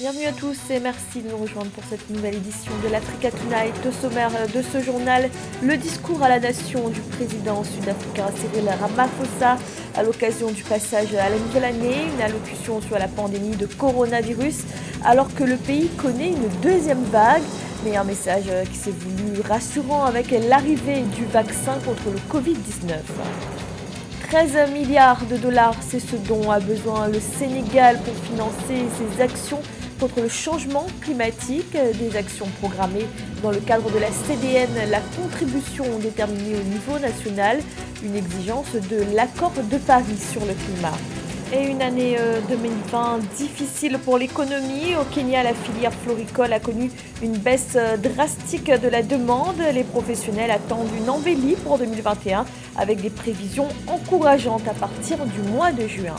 Bienvenue à tous et merci de nous rejoindre pour cette nouvelle édition de l'Africa Tonight. Au sommaire de ce journal, le discours à la nation du président sud-africain Cyril Ramaphosa à l'occasion du passage à la nouvelle année, une allocution sur la pandémie de coronavirus alors que le pays connaît une deuxième vague. Mais un message qui s'est voulu rassurant avec l'arrivée du vaccin contre le Covid-19. 13 milliards de dollars, c'est ce dont a besoin le Sénégal pour financer ses actions contre le changement climatique, des actions programmées dans le cadre de la CDN, la contribution déterminée au niveau national, une exigence de l'accord de Paris sur le climat. Et une année 2020 difficile pour l'économie. Au Kenya, la filière floricole a connu une baisse drastique de la demande. Les professionnels attendent une embellie pour 2021 avec des prévisions encourageantes à partir du mois de juin.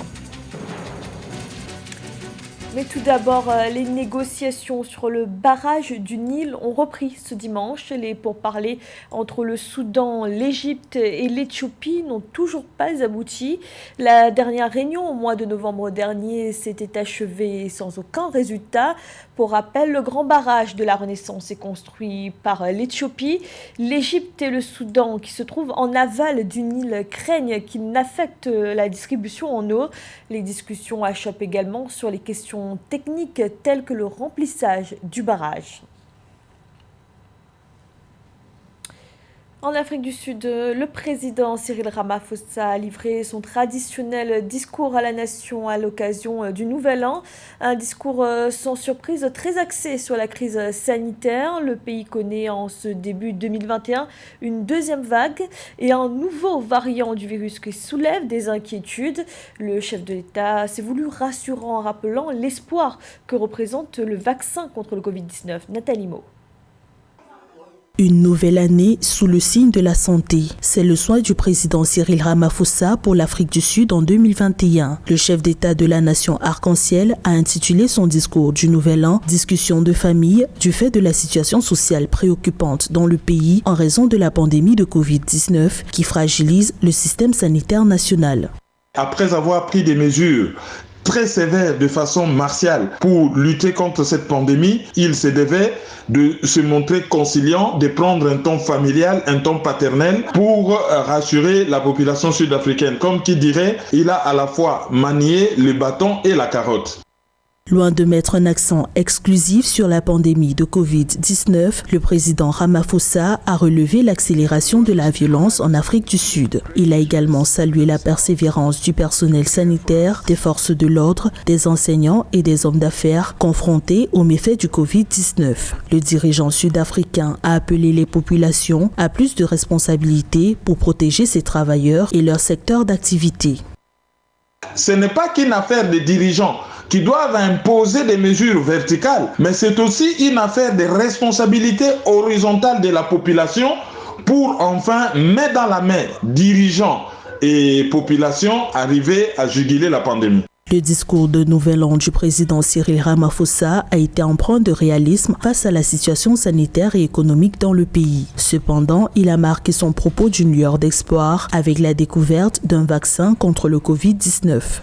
Mais tout d'abord, les négociations sur le barrage du Nil ont repris ce dimanche. Les pourparlers entre le Soudan, l'Égypte et l'Éthiopie n'ont toujours pas abouti. La dernière réunion au mois de novembre dernier s'était achevée sans aucun résultat. Pour rappel, le grand barrage de la Renaissance est construit par l'Éthiopie. L'Égypte et le Soudan, qui se trouvent en aval du Nil, craignent qu'il n'affecte la distribution en eau. Les discussions achoppent également sur les questions techniques telles que le remplissage du barrage. En Afrique du Sud, le président Cyril Ramaphosa a livré son traditionnel discours à la nation à l'occasion du Nouvel An. Un discours sans surprise très axé sur la crise sanitaire. Le pays connaît en ce début 2021 une deuxième vague et un nouveau variant du virus qui soulève des inquiétudes. Le chef de l'État s'est voulu rassurant en rappelant l'espoir que représente le vaccin contre le Covid-19. Nathalie Mo. Une nouvelle année sous le signe de la santé. C'est le souhait du président Cyril Ramaphosa pour l'Afrique du Sud en 2021. Le chef d'État de la nation arc-en-ciel a intitulé son discours du Nouvel An « Discussion de famille » du fait de la situation sociale préoccupante dans le pays en raison de la pandémie de Covid-19 qui fragilise le système sanitaire national. Après avoir pris des mesures très sévère de façon martiale pour lutter contre cette pandémie, il se devait de se montrer conciliant, de prendre un ton familial, un ton paternel pour rassurer la population sud-africaine. Comme qui dirait, il a à la fois manié le bâton et la carotte. Loin de mettre un accent exclusif sur la pandémie de Covid-19, le président Ramaphosa a relevé l'accélération de la violence en Afrique du Sud. Il a également salué la persévérance du personnel sanitaire, des forces de l'ordre, des enseignants et des hommes d'affaires confrontés aux méfaits du Covid-19. Le dirigeant sud-africain a appelé les populations à plus de responsabilités pour protéger ses travailleurs et leur secteur d'activité. Ce n'est pas qu'une affaire de dirigeants qui doivent imposer des mesures verticales, mais c'est aussi une affaire de responsabilité horizontale de la population pour enfin, main dans la main, dirigeants et population, arriver à juguler la pandémie. Le discours de Nouvel An du président Cyril Ramaphosa a été empreint de réalisme face à la situation sanitaire et économique dans le pays. Cependant, il a marqué son propos d'une lueur d'espoir avec la découverte d'un vaccin contre le Covid-19.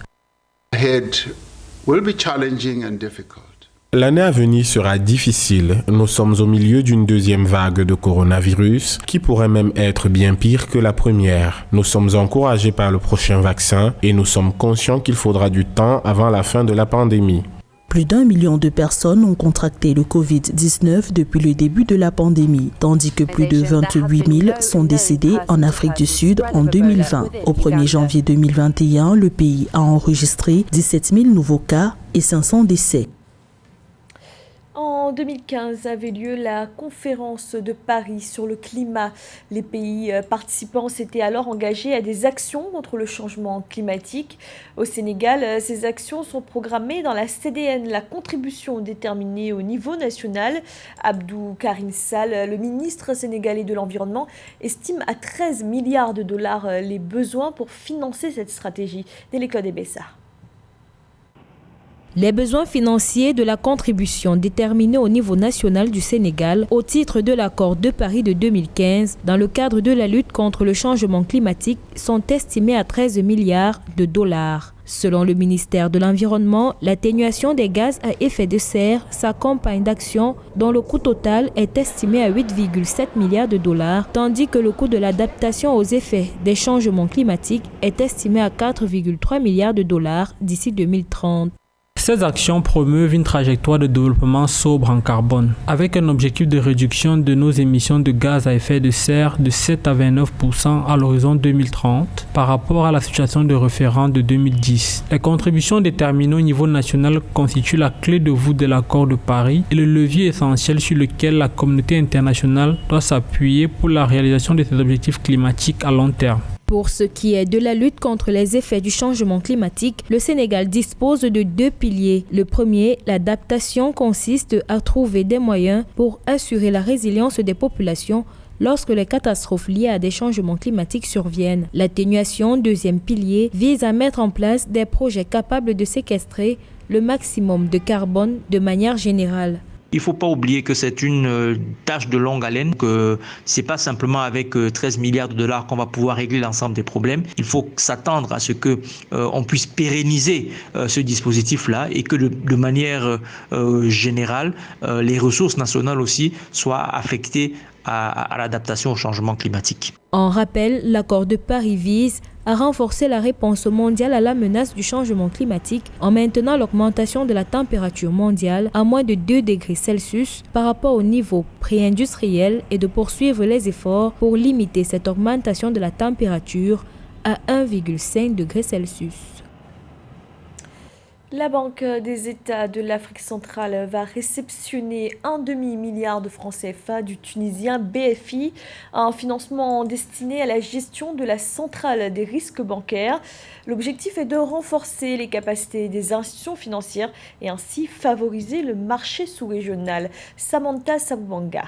L'année à venir sera difficile. Nous sommes au milieu d'une deuxième vague de coronavirus qui pourrait même être bien pire que la première. Nous sommes encouragés par le prochain vaccin et nous sommes conscients qu'il faudra du temps avant la fin de la pandémie. Plus d'1 million de personnes ont contracté le Covid-19 depuis le début de la pandémie, tandis que plus de 28 000 sont décédés en Afrique du Sud en 2020. Au 1er janvier 2021, le pays a enregistré 17 000 nouveaux cas et 500 décès. En 2015 avait lieu la conférence de Paris sur le climat. Les pays participants s'étaient alors engagés à des actions contre le changement climatique. Au Sénégal, ces actions sont programmées dans la CDN, la contribution déterminée au niveau national. Abdou Karim Sall, le ministre sénégalais de l'Environnement, estime à 13 milliards de dollars les besoins pour financer cette stratégie. Nélie-Claude Bessard. Les besoins financiers de la contribution déterminés au niveau national du Sénégal au titre de l'accord de Paris de 2015 dans le cadre de la lutte contre le changement climatique sont estimés à 13 milliards de dollars. Selon le ministère de l'Environnement, l'atténuation des gaz à effet de serre s'accompagne d'actions dont le coût total est estimé à 8,7 milliards de dollars, tandis que le coût de l'adaptation aux effets des changements climatiques est estimé à 4,3 milliards de dollars d'ici 2030. Ces actions promeuvent une trajectoire de développement sobre en carbone, avec un objectif de réduction de nos émissions de gaz à effet de serre de 7 à 29% à l'horizon 2030 par rapport à la situation de référence de 2010. Les contributions déterminées au niveau national constituent la clé de voûte de l'accord de Paris et le levier essentiel sur lequel la communauté internationale doit s'appuyer pour la réalisation de ses objectifs climatiques à long terme. Pour ce qui est de la lutte contre les effets du changement climatique, le Sénégal dispose de 2 piliers. Le premier, l'adaptation, consiste à trouver des moyens pour assurer la résilience des populations lorsque les catastrophes liées à des changements climatiques surviennent. L'atténuation, deuxième pilier, vise à mettre en place des projets capables de séquestrer le maximum de carbone de manière générale. Il ne faut pas oublier que c'est une tâche de longue haleine, que ce n'est pas simplement avec 13 milliards de dollars qu'on va pouvoir régler l'ensemble des problèmes. Il faut s'attendre à ce qu'on puisse pérenniser ce dispositif-là et que de manière générale, les ressources nationales aussi soient affectées à l'adaptation au changement climatique. En rappel, l'accord de Paris vise à renforcer la réponse mondiale à la menace du changement climatique en maintenant l'augmentation de la température mondiale à moins de 2 degrés Celsius par rapport au niveau pré-industriel et de poursuivre les efforts pour limiter cette augmentation de la température à 1,5 degré Celsius. La Banque des États de l'Afrique centrale va réceptionner un demi-milliard de francs CFA du tunisien BFI, un financement destiné à la gestion de la centrale des risques bancaires. L'objectif est de renforcer les capacités des institutions financières et ainsi favoriser le marché sous-régional. Samantha Sabouanga.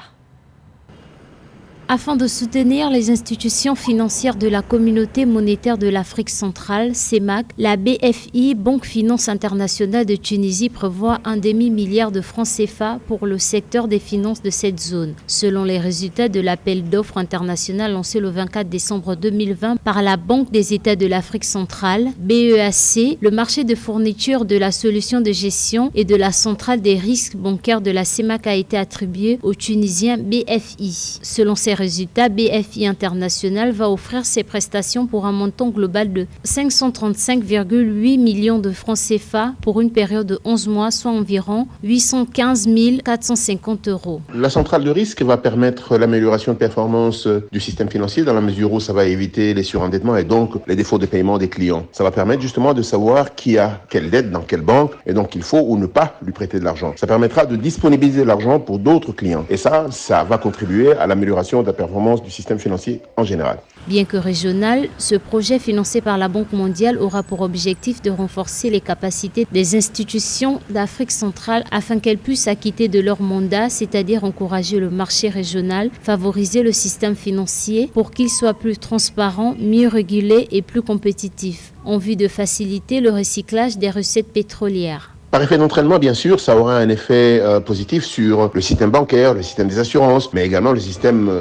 Afin de soutenir les institutions financières de la communauté monétaire de l'Afrique centrale, CEMAC, la BFI, Banque Finance Internationale de Tunisie, prévoit un demi-milliard de francs CFA pour le secteur des finances de cette zone. Selon les résultats de l'appel d'offres international lancé le 24 décembre 2020 par la Banque des États de l'Afrique centrale, BEAC, le marché de fourniture de la solution de gestion et de la centrale des risques bancaires de la CEMAC a été attribué au Tunisien BFI. Selon ces résultats, BFI International va offrir ses prestations pour un montant global de 535,8 millions de francs CFA pour une période de 11 mois, soit environ 815 450 €. La centrale de risque va permettre l'amélioration de performance du système financier dans la mesure où ça va éviter les surendettements et donc les défauts de paiement des clients. Ça va permettre justement de savoir qui a quelle dette dans quelle banque et donc il faut ou ne pas lui prêter de l'argent. Ça permettra de disponibiliser l'argent pour d'autres clients et ça va contribuer à l'amélioration de la performance du système financier en général. Bien que régional, ce projet financé par la Banque mondiale aura pour objectif de renforcer les capacités des institutions d'Afrique centrale afin qu'elles puissent acquitter de leur mandat, c'est-à-dire encourager le marché régional, favoriser le système financier pour qu'il soit plus transparent, mieux régulé et plus compétitif, en vue de faciliter le recyclage des recettes pétrolières. Par effet d'entraînement, bien sûr, ça aura un effet positif sur le système bancaire, le système des assurances, mais également le système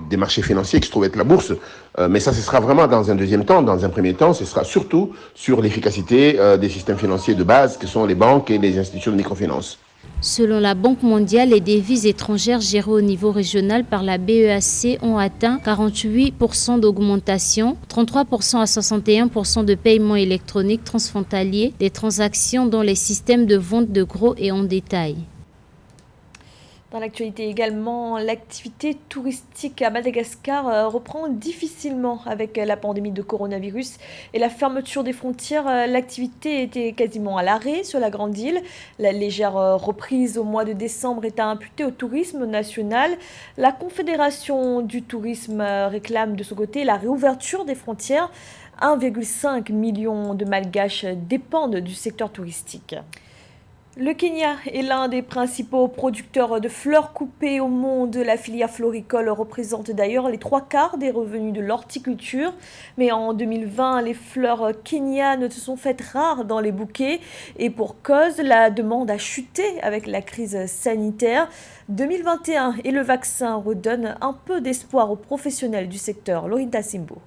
des marchés financiers qui se trouve être la bourse. Mais ça, ce sera vraiment dans un deuxième temps. Dans un premier temps, ce sera surtout sur l'efficacité des systèmes financiers de base, que sont les banques et les institutions de microfinance. Selon la Banque mondiale, les devises étrangères gérées au niveau régional par la BEAC ont atteint 48% d'augmentation, 33% à 61% de paiements électroniques transfrontaliers, des transactions dans les systèmes de vente de gros et en détail. Dans l'actualité également, l'activité touristique à Madagascar reprend difficilement avec la pandémie de coronavirus et la fermeture des frontières. L'activité était quasiment à l'arrêt sur la grande île. La légère reprise au mois de décembre est à imputer au tourisme national. La Confédération du tourisme réclame de son côté la réouverture des frontières. 1,5 million de Malgaches dépendent du secteur touristique. Le Kenya est l'un des principaux producteurs de fleurs coupées au monde. La filière floricole représente d'ailleurs les 3/4 des revenus de l'horticulture. Mais en 2020, les fleurs kenyanes se sont faites rares dans les bouquets. Et pour cause, la demande a chuté avec la crise sanitaire. 2021 et le vaccin redonnent un peu d'espoir aux professionnels du secteur. Lorinta Simbo.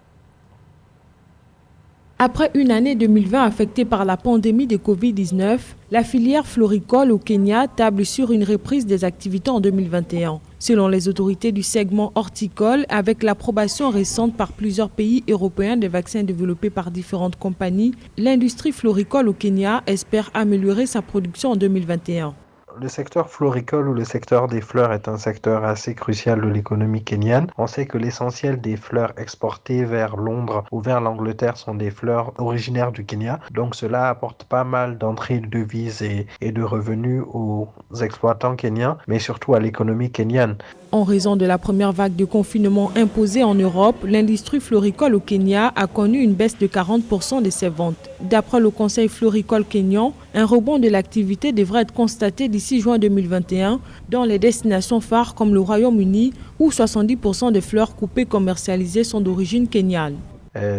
Après une année 2020 affectée par la pandémie de Covid-19, la filière floricole au Kenya table sur une reprise des activités en 2021. Selon les autorités du segment horticole, avec l'approbation récente par plusieurs pays européens des vaccins développés par différentes compagnies, l'industrie floricole au Kenya espère améliorer sa production en 2021. Le secteur floricole ou le secteur des fleurs est un secteur assez crucial de l'économie kenyane. On sait que l'essentiel des fleurs exportées vers Londres ou vers l'Angleterre sont des fleurs originaires du Kenya. Donc cela apporte pas mal d'entrées de devises et de revenus aux exploitants kenyans, mais surtout à l'économie kenyane. En raison de la première vague de confinement imposée en Europe, l'industrie floricole au Kenya a connu une baisse de 40% de ses ventes. D'après le Conseil floricole kényan, un rebond de l'activité devrait être constaté d'ici juin 2021 dans les destinations phares comme le Royaume-Uni, où 70% des fleurs coupées commercialisées sont d'origine kenyane.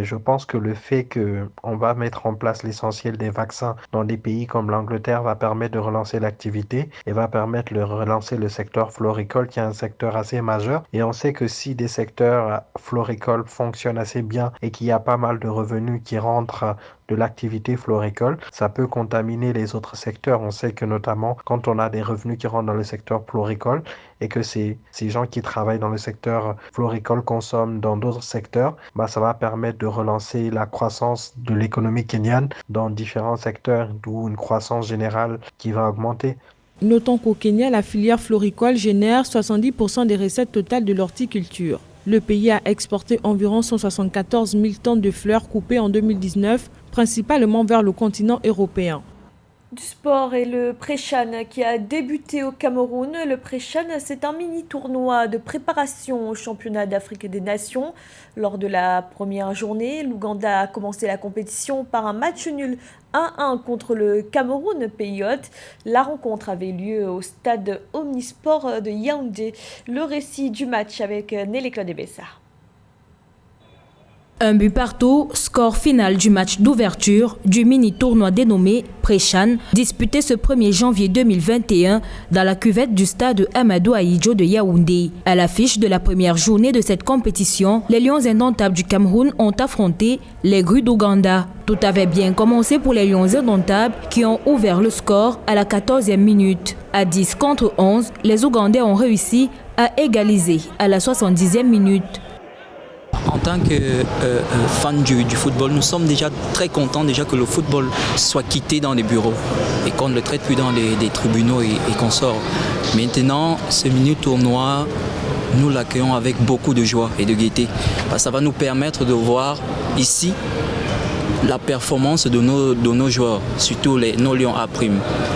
Je pense que le fait qu'on va mettre en place l'essentiel des vaccins dans des pays comme l'Angleterre va permettre de relancer l'activité et va permettre de relancer le secteur floricole qui est un secteur assez majeur. Et on sait que si des secteurs floricoles fonctionnent assez bien et qu'il y a pas mal de revenus qui rentrent de l'activité floricole, ça peut contaminer les autres secteurs. On sait que notamment quand on a des revenus qui rentrent dans le secteur floricole et que ces gens qui travaillent dans le secteur floricole consomment dans d'autres secteurs, ça va permettre de relancer la croissance de l'économie kenyane dans différents secteurs, d'où une croissance générale qui va augmenter. Notons qu'au Kenya, la filière floricole génère 70% des recettes totales de l'horticulture. Le pays a exporté environ 174 000 tonnes de fleurs coupées en 2019, principalement vers le continent européen. Du sport et le Pré-Chan qui a débuté au Cameroun. Le Pré-Chan, c'est un mini-tournoi de préparation au championnat d'Afrique des Nations. Lors de la première journée, l'Ouganda a commencé la compétition par un match nul 1-1 contre le Cameroun, pays hôte. La rencontre avait lieu au stade Omnisport de Yaoundé. Le récit du match avec Nelly Claude Bessa. Un but partout, score final du match d'ouverture du mini-tournoi dénommé Pré-Chan, disputé ce 1er janvier 2021 dans la cuvette du stade Amadou Ahidjo de Yaoundé. À l'affiche de la première journée de cette compétition, les Lions indomptables du Cameroun ont affronté les Grues d'Ouganda. Tout avait bien commencé pour les Lions indomptables qui ont ouvert le score à la 14e minute. À 10 contre 11, les Ougandais ont réussi à égaliser à la 70e minute. En tant que fan du football, nous sommes déjà très contents que le football soit quitté dans les bureaux et qu'on ne le traite plus dans les tribunaux et qu'on sort. Maintenant, ce mini-tournoi, nous l'accueillons avec beaucoup de joie et de gaieté. Ça va nous permettre de voir ici la performance de nos joueurs, surtout nos Lions A',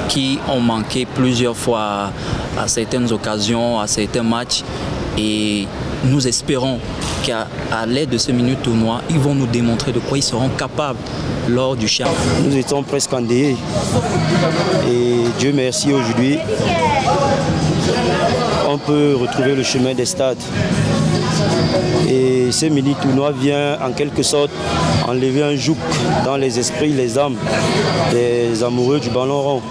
qui ont manqué plusieurs fois à certaines occasions, à certains matchs. Et nous espérons qu'à l'aide de ce mini-tournoi, ils vont nous démontrer de quoi ils seront capables lors du CHAN. Nous étions presque endeuillés. Et Dieu merci, aujourd'hui, on peut retrouver le chemin des stades. Et ce mini-tournoi vient en quelque sorte enlever un joug dans les esprits, les âmes des amoureux du ballon rond.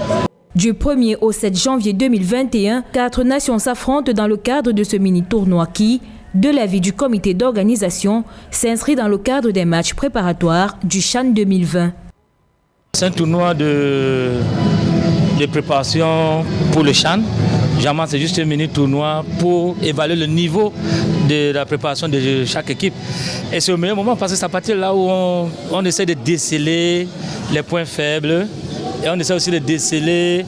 Du 1er au 7 janvier 2021, 4 nations s'affrontent dans le cadre de ce mini-tournoi qui, de l'avis du comité d'organisation, s'inscrit dans le cadre des matchs préparatoires du CHAN 2020. C'est un tournoi de préparation pour le CHAN. Généralement, c'est juste un mini-tournoi pour évaluer le niveau de la préparation de chaque équipe. Et c'est au meilleur moment parce que c'est à partir de là où on essaie de déceler les points faibles. Et on essaie aussi de déceler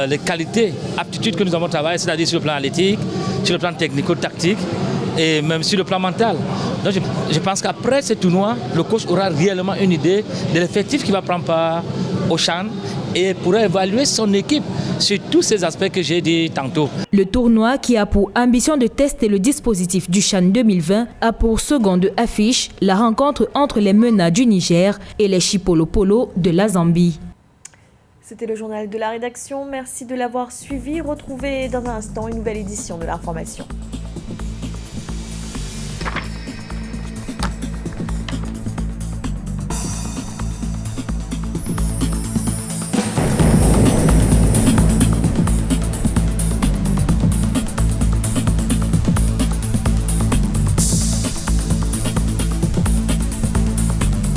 les qualités, aptitudes que nous avons travaillées, c'est-à-dire sur le plan athlétique, sur le plan technico-tactique et même sur le plan mental. Donc je pense qu'après ce tournoi, le coach aura réellement une idée de l'effectif qui va prendre part au CHAN et pourra évaluer son équipe sur tous ces aspects que j'ai dit tantôt. Le tournoi, qui a pour ambition de tester le dispositif du CHAN 2020, a pour seconde affiche la rencontre entre les Mena du Niger et les Chipolo Polo de la Zambie. C'était le journal de la rédaction. Merci de l'avoir suivi. Retrouvez dans un instant une nouvelle édition de l'information.